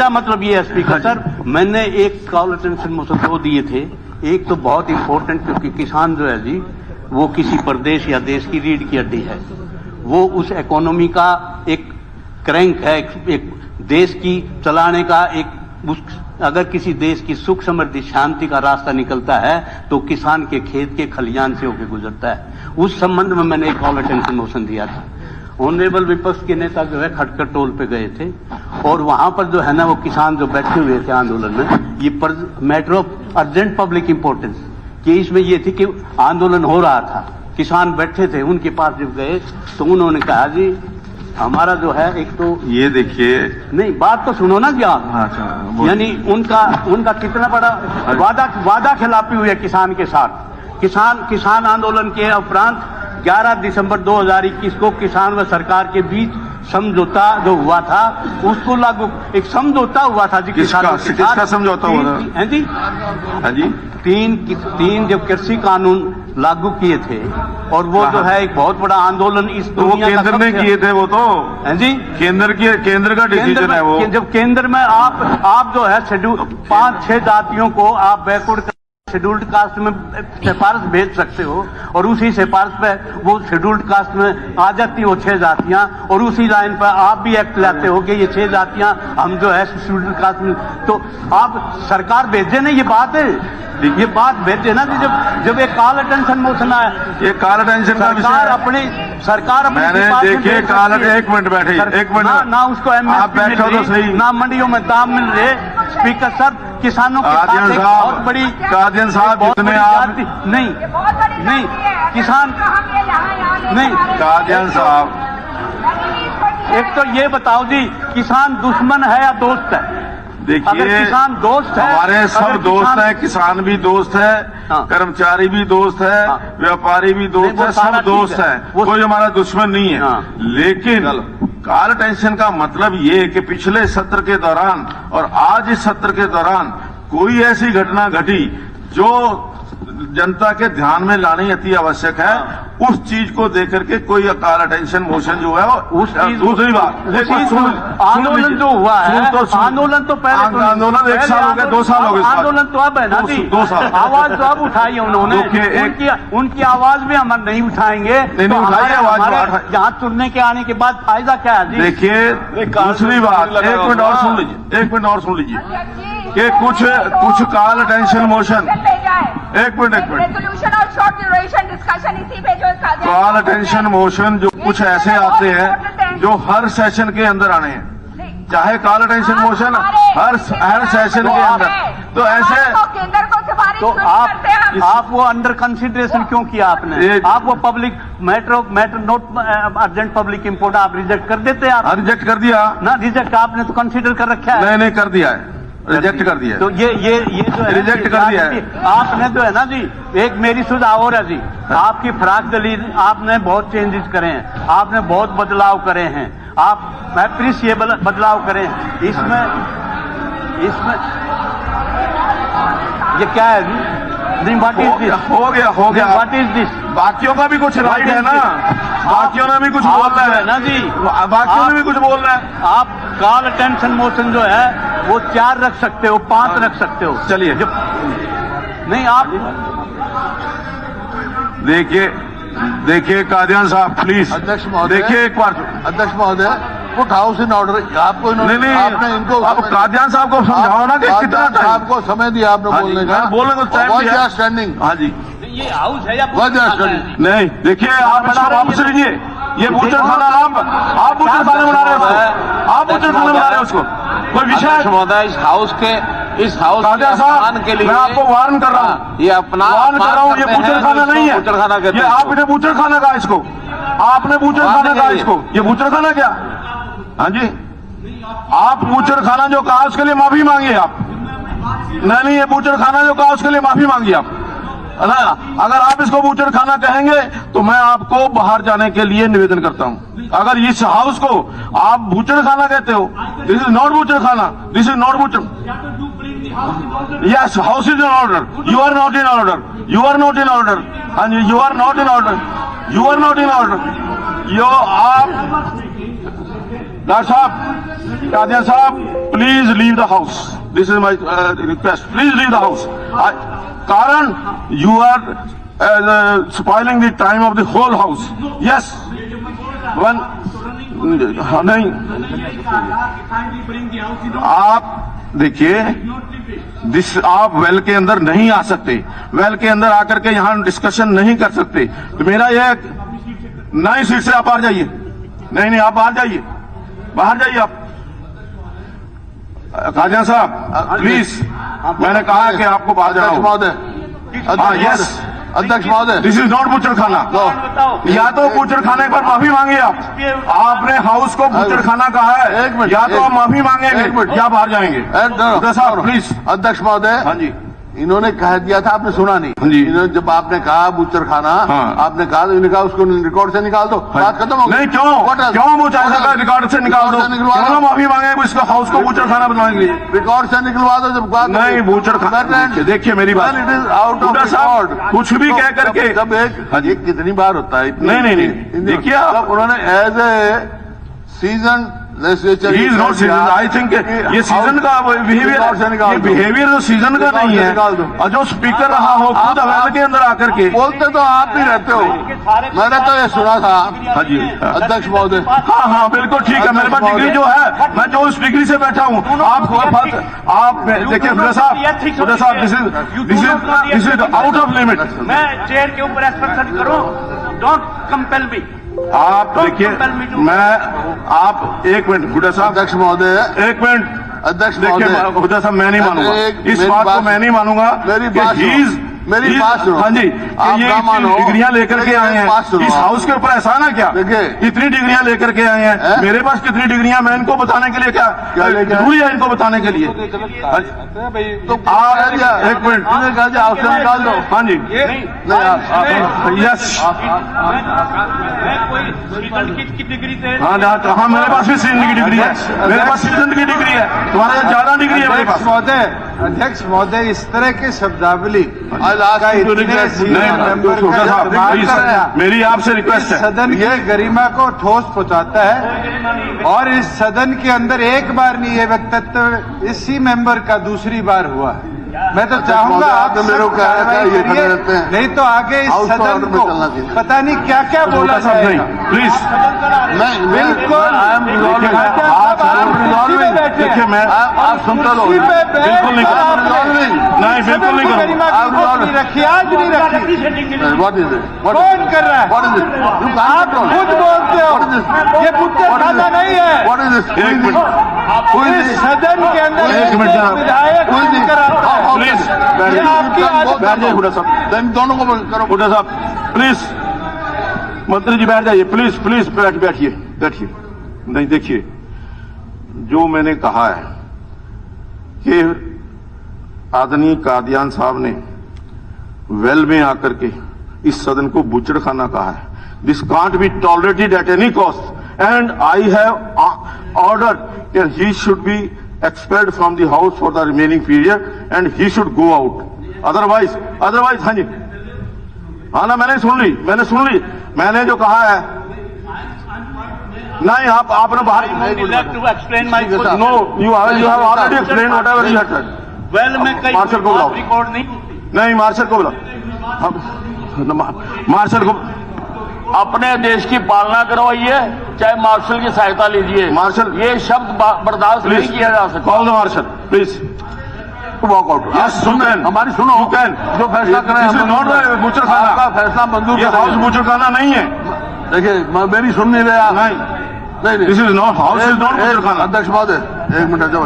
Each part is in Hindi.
मेरा मतलब ये है स्पीकर सर, मैंने एक कॉल अटेंशन मोशन 2 दिए थे। एक तो बहुत इंपॉर्टेंट, क्योंकि किसान जो है जी वो किसी प्रदेश या देश की रीढ़ की हड्डी है, वो उस इकोनॉमी का एक क्रैंक है, एक देश की चलाने का एक, अगर किसी देश की सुख समृद्धि शांति का रास्ता निकलता है तो किसान के खेत के खलियान से होकर गुजरता है। उस संबंध में मैंने एक कॉल अटेंशन मोशन दिया था। ऑनरेबल विपक्ष के नेता जो है खटकर टोल पे गए थे और वहां पर जो है ना वो किसान जो बैठे हुए थे आंदोलन में, ये matter of urgent public importance कि इसमें ये थी कि आंदोलन हो रहा था, किसान बैठे थे, उनके पास जब गए तो उन्होंने कहा जी हमारा जो है एक तो ये देखिए, नहीं बात तो सुनो ना जी आप, यानी उनका कितना बड़ा वादा खिलाफी हुई है किसान के साथ। किसान आंदोलन के उपरांत 11 दिसंबर 2021 को किसान व सरकार के बीच समझौता जो हुआ था उसको लागू, एक समझौता हुआ था जी किसानों के साथ। किसका समझौता हुआ था? जी हाँ जी, तीन जब कृषि कानून लागू किए थे और वो जो है एक बहुत बड़ा आंदोलन इस तो दुनिया का केंद्र ने किए थे वो तो, जी केंद्र का डिसीजन है वो। जब केंद्र में आप जो है शेड्यूल 5-6 जातियों को आप बैकवर्ड शेड्यूल्ड कास्ट में सिफारिश भेज सकते हो और उसी सिफारिश पे वो शेड्यूल्ड कास्ट में आ जाती हो 6 जातियां और उसी लाइन पर आप भी एक्ट लाते हो कि ये 6 जातियां हम जो है शेड्यूल्ड कास्ट में, तो आप सरकार भेजे ना, ये बात है, ये बात भेजे ना कि जब एक कॉल अटेंशन मोशन आया, ये कॉल अटेंशन का सरकार अपनी देखिए कॉल, एक मिनट बैठे, एक मिनट ना उसको आप बैठो तो सही, ना मंडियों में दाम मिल रहे। स्पीकर सर, किसानों के साथ एक बहुत बड़ी कादियान साहब जितने आप नहीं किसान नहीं कादियान साहब, एक तो ये बताओ जी किसान दुश्मन है या दोस्त है? देखिए अगर किसान दोस्त है, हमारे सब दोस्त है, किसान भी दोस्त है, कर्मचारी भी दोस्त है, व्यापारी भी दोस्त है, सब दोस्त है, कोई हमारा दुश्मन नहीं है। लेकिन कॉल अटेंशन का मतलब ये है कि पिछले सत्र के दौरान और आज इस सत्र के दौरान कोई ऐसी घटना घटी जो जनता के ध्यान में लानी अति आवश्यक है, उस चीज को देख करके कोई कॉल अटेंशन मोशन जो है उस दूसरी बात आंदोलन जो हुआ है, आंदोलन तो पहले आंदोलन 1 साल हो गया, 2 साल हो गए, आंदोलन तो अब है ना जी, 2 साल आवाज तो अब उठाई है उन्होंने, उनकी आवाज भी हम नहीं उठाएंगे, नहीं उठाई आवाज, यहाँ चुनने के आने के बाद फायदा क्या है जी? देखिए दूसरी बात, एक मिनट और सुन लीजिए, एक मिनट और सुन लीजिए कि कुछ कॉल अटेंशन मोशन, एक मिनट रेजोल्यूशन और शॉर्ट ड्यूरेशन डिस्कशन इसी पे जो कॉल अटेंशन मोशन जो कुछ ऐसे आते हैं जो हर सेशन के अंदर आने हैं, चाहे कॉल अटेंशन मोशन हर सेशन के अंदर, तो ऐसे केंद्र को सिफारिश तो आप वो अंडर कंसिडरेशन क्यों किया आपने? आप वो public matter note urgent public import आप रिजेक्ट कर देते, आप रिजेक्ट कर दिया ना, रिजेक्ट आपने तो कंसिडर कर रखा है। नहीं कर दिया है, रिजेक्ट कर दिया, तो ये जो है रिजेक्ट कर दिया है आपने, जो है ना जी, एक मेरी सुझाव और है जी, आपकी फराक दलील, आपने बहुत चेंजेस करे हैं, आपने बहुत बदलाव करे हैं, आप अप्रिशिएबल बदलाव करे हैं, इसमें ये क्या है जी? नहीं, व्हाट इज दिस? हो गया व्हाट इज दिस? बाकियों का भी कुछ राइट है ना, बाकियों ने भी कुछ बोलना है ना जी, बाकियों ने भी कुछ बोलना है। आप कॉल अटेंशन मोशन जो है वो 4 रख सकते हो, 5 रख सकते हो, चलिए नहीं आप देखिए कादियान साहब प्लीज, अध्यक्ष महोदय, देखिए एक बार, अध्यक्ष महोदय, गुड हाउस इन ऑर्डर, आपको नहीं आपने इनको आप कादियान साहब को समझाओ ना कि कितना टाइम आपको समय दिया आपने बोलने का, बोलने को टाइम दिया, स्टैंडिंग। हाँ जी, ये हाउस है या नहीं, देखिए आप इसको वापस लीजिए, ये बूचड़ खाना आप बूचड़ खाना बना रहे हो उसको, आप बूचड़ खाना बना रहे हो उसको, कोई विषय महोदय इस हाउस के लिए मैं आपको वार्न कर रहा हूँ, ये अपना वार्न कर रहा हूँ, ये बूचड़ खाना नहीं है, ये आपने बूचड़ खाना कहा इसको, आपने बूचड़ खाना कहा इसको, ये बूचड़ खाना क्या? हाँ जी, आप बूचड़ खाना जो कहा उसके लिए माफी मांगिए आप, नहीं ये बूचड़ खाना जो कहा उसके लिए माफी मांगिए आप, अगर आप इसको बूचड़ खाना कहेंगे तो मैं आपको बाहर जाने के लिए निवेदन करता हूं। अगर इस हाउस को आप बूचड़ खाना कहते हो, दिस इज नॉट बूचड़ खाना, दिस इज नॉट बूचड़, yes house is in order, you are not in order, you are not in order, हाँ जी, you are not in order, you are not in order, यो आप डॉक्टर साहब, कादियान साहब please leave the house, this is my request, please leave the house. कारण you are spoiling the time of the whole house. Yes one नहीं, आप देखिए आप वेल के अंदर नहीं आ सकते, वेल के अंदर आकर के यहाँ डिस्कशन नहीं कर सकते। तो मेरा यह नई सीट से आप बाहर जाइए। नहीं आप बाहर जाइए, बाहर जाइए आप। काजिया साहब प्लीज, मैंने कहा कि आपको बाहर जाना अध्यक्ष होगा। महोदय, यस अध्यक्ष महोदय, दिस इज नॉट बूचड़ खाना। या तो बूचड़ खाने पर माफी मांगिए आप, आपने हाउस को बूचड़ खाना कहा है, एक मिनट, या तो आप माफी मांगेंगे या बाहर जाएंगे। साहब प्लीज। अध्यक्ष महोदय, हाँ जी, इन्होंने कह दिया था, आपने सुना नहीं। हाँ जी। इन्होंने जब आपने कहा बूचर खाना, हाँ। आपने कहा उसको रिकॉर्ड से निकाल दो, बात खत्म हो गई। नहीं क्यों वो चाहे रिकॉर्ड से निकाल दो, क्यों माफी मांगे इसको हाउस को बूचड़ खाना बनवाने के लिए? रिकॉर्ड से निकलवा दो जब बात नहीं बूचड़ खाना। देखिए मेरी बात, इट इज आउट ऑफ साहब कुछ भी कह करके जब एक कितनी बार होता है? नहीं, देखिए आप उन्होंने as a seasoned legislature, he is not seasoned. I think ये सीजन का बिहेवियर जो सीजन का नहीं है, और जो स्पीकर रहा हो खुद अवेल के अंदर आकर के बोलते तो आप ही रहते हो। मैंने तो ये सुना था। हाँ जी अध्यक्ष महोदय, हाँ बिल्कुल ठीक है, मेरे पास डिग्री जो है, मैं जो उस डिग्री से बैठा हूँ। आप देखिए हुड्डा साहब, this is out of limit. मैं चेयर के ऊपर एक्सप्रेशन करूं, डोंट कंपेल मी। आप देखिए, मैं आप एक मिनट हुड्डा साहब, अध्यक्ष महोदय, एक मिनट अध्यक्ष देखिए महोदय, हुड्डा साहब, मैं नहीं मानूंगा इस मेरी बात को, मैं नहीं मानूंगा। मेरी बात सुनो। हाँ जी, आप ये ना मानो, डिग्रियां लेकर के आए हैं इस हाउस के ऊपर, ऐसा ना क्या? देखिए कितनी डिग्रियां लेकर के आए हैं, मेरे पास कितनी डिग्रियां, मैं इनको बताने के लिए क्या जरूरी है इनको बताने के लिए? तो आप एक मिनट हाउस से निकाल दो। हाँ जी, यस, की डिग्री से हाँ मेरे पास भी सीजन की डिग्री है, मेरे पास सीजन की डिग्री है, तुम्हारे पास ज्यादा डिग्री है मेरे पास। अध्यक्ष महोदय, इस तरह की शब्दावली मेरी आपसे रिक्वेस्ट है, सदन की गरिमा को ठोस पहुंचाता है, और इस सदन के अंदर एक बार नहीं ये वक्तव्य इसी मेंबर का दूसरी बार हुआ है। मैं तो चाहूंगा आप मेरे को नहीं तो आगे इस सदन को पता नहीं क्या क्या बोला जाएगा। प्लीज बिल्कुल देखिए, मैं आप सुनते लो, बिल्कुल नहीं गरिमा नहीं रखी, आज नहीं रखी। कौन कर रहा है? आप खुद बोलते हो ये बुच्चड़ खाना नहीं है। एक मिनट इस सदन के अंदर एक मिनट जनाब, विधायक प्लीज आपकी आदत। हुड्डा साहब, दोनों को करो। हुड्डा साहब प्लीज, मंत्री जी बैठ जाइए, प्लीज बैठिए। नहीं देखिए, जो मैंने कहा है कि आदरणीय कादियान साहब ने वेल में आकर के इस सदन को बुचड़ खाना कहा है। This can't be tolerated at any cost, and I have ordered that he should be expelled from the house for the remaining period and he should go out. Otherwise, हाँ जी, हाँ ना, मैंने सुन ली, मैंने जो कहा है। नहीं आपने बाहर to explain my position. No, you have already explained whatever you had said. Well में कई मार्शल को बुलाओ, रिकॉर्ड नहीं, मार्शल को बुलाओ, मार्शल को। अपने देश की पालना करवाइए, चाहे मार्शल की सहायता लीजिए। मार्शल, ये शब्द बर्दाश्त नहीं किया जा सकता। Call the marshal please, walk out. Yes, हमारी सुनो, यू कैन, जो फैसला करें नॉट बुचड़ खाना, आपका फैसला मंजूर, ये हाउस बुचड़ खाना नहीं है। देखिए मेरी सुन नहीं रहे आप। नहीं, this is not house, is not बुचड़ खाना। अध्यक्ष महोदय, एक मिनट जाओ।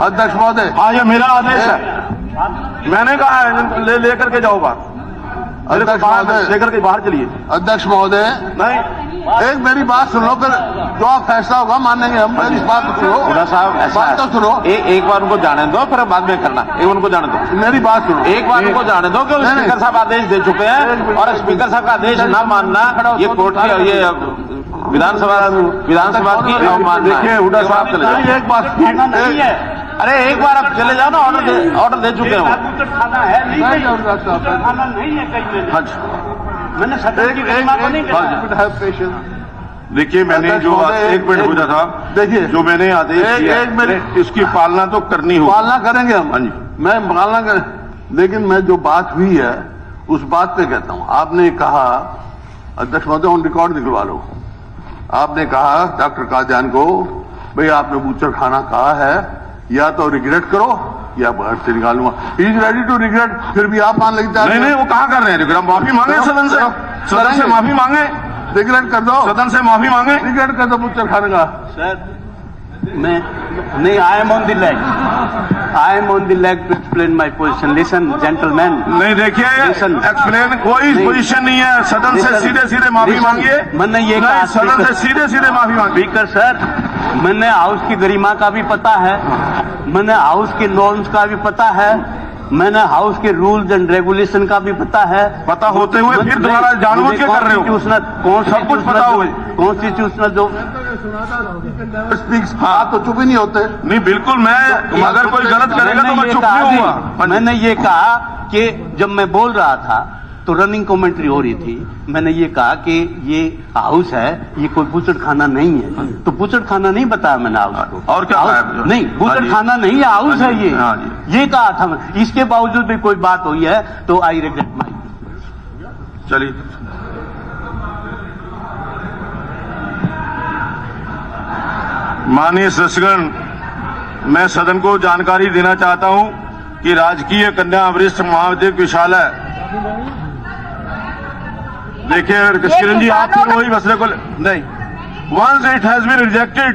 अध्यक्ष महोदय, हाँ ये मेरा आदेश है, मैंने कहा है लेकर के जाओ बाहर, लेकर के बाहर चलिए। अध्यक्ष महोदय, नहीं, एक मेरी बात सुन लो, फिर जो आप फैसला होगा मानेंगे हम। मेरी बात तो सुनो बात तो सुनो। एक बार उनको जाने दो, फिर बाद में करना। उनको जाने दो, मेरी बात सुनो, एक बार उनको जाने दो कि स्पीकर साहब आदेश दे चुके हैं, और स्पीकर साहब का आदेश न मानना ये कोर्ट की, ये विधानसभा की अवमानना। देखिए हुड्डा साहब चले जाओ, एक बात नहीं है। अरे एक बार आप चले जाओ ना, ऑर्डर दे चुके हैं। बुचड़ खाना है नहीं, बुचड़ खाना नहीं है कहीं में। हाँ जी, मैंने सदन की गरिमा को नहीं कहा। देखिए मैंने अध्यक्ष जो महोदय, एक मिनट पूछा था, देखिए जो मैंने आदेश दिया एक मिनट इसकी पालना तो करनी होगी। पालना करेंगे हम। हाँ जी। मैं पालना करें, लेकिन मैं जो बात हुई है उस बात पे कहता हूं। आपने कहा, अध्यक्ष महोदय ऑन रिकॉर्ड निकलवा लो, आपने कहा डॉक्टर कादियान को, भाई आपने बूचर खाना कहा है, या तो रिग्रेट करो या घर से निकालूंगा। He is ready to regret, फिर भी आप मान लेते नहीं नहीं, वो कहाँ कर रहे हैं? माफी मांगे सदन से, सदन से माफी मांगे, रिग्रेट कर दो, सदन से माफी मांगे। रिग्रेट कर दो बूचर खाने का। सर मैं नहीं, I am on the leg, I am on the leg to explain my position. Listen gentleman, नहीं देखिए, Listen. एक्सप्लेन कोई नहीं। पोजीशन नहीं है, सदन से Listen. सीधे सीधे माफी Listen. मांगिए। मैंने ये नहीं, कहा, सदन से Speaker. सीधे सीधे माफी मांगिए। स्पीकर सर, मैंने हाउस की गरिमा का भी पता है, मैंने हाउस के नॉर्म्स का भी पता है, मैंने हाउस के रूल्स एंड रेगुलेशन का भी पता है। पता होते हुए फिर दोबारा जानबूझ के कर रहे हो। सब कुछ पता हुए। कॉन्स्टिट्यूशनल जो स्पीक्स आप तो चुप ही नहीं होते। नहीं बिल्कुल, मैं अगर कोई गलत करेगा तो मैं चुप नहीं होऊंगा। मैंने ये कहा कि जब मैं बोल रहा था तो रनिंग कमेंट्री हो रही थी, मैंने ये कहा कि ये हाउस है, ये कोई बूचड़ खाना नहीं है। तो बूचड़ खाना नहीं बताया मैंने हाउस को। और क्या हाउस- बताया? नहीं, हाँ बूचड़ जी। खाना नहीं है, हाउस हाँ है जी, ये। हाँ जी। ये कहा था मैं। इसके बावजूद भी कोई बात हुई है तो आई रिग्रेट माई। चलिए, माननीय सदस्यगण, मैं सदन को जानकारी देना चाहता हूं कि राजकीय कन्या वरिष्ठ महाविद्यालय विशालय, देखिए किरण जी, आप फिर वही मसले को नहीं, once it has been rejected,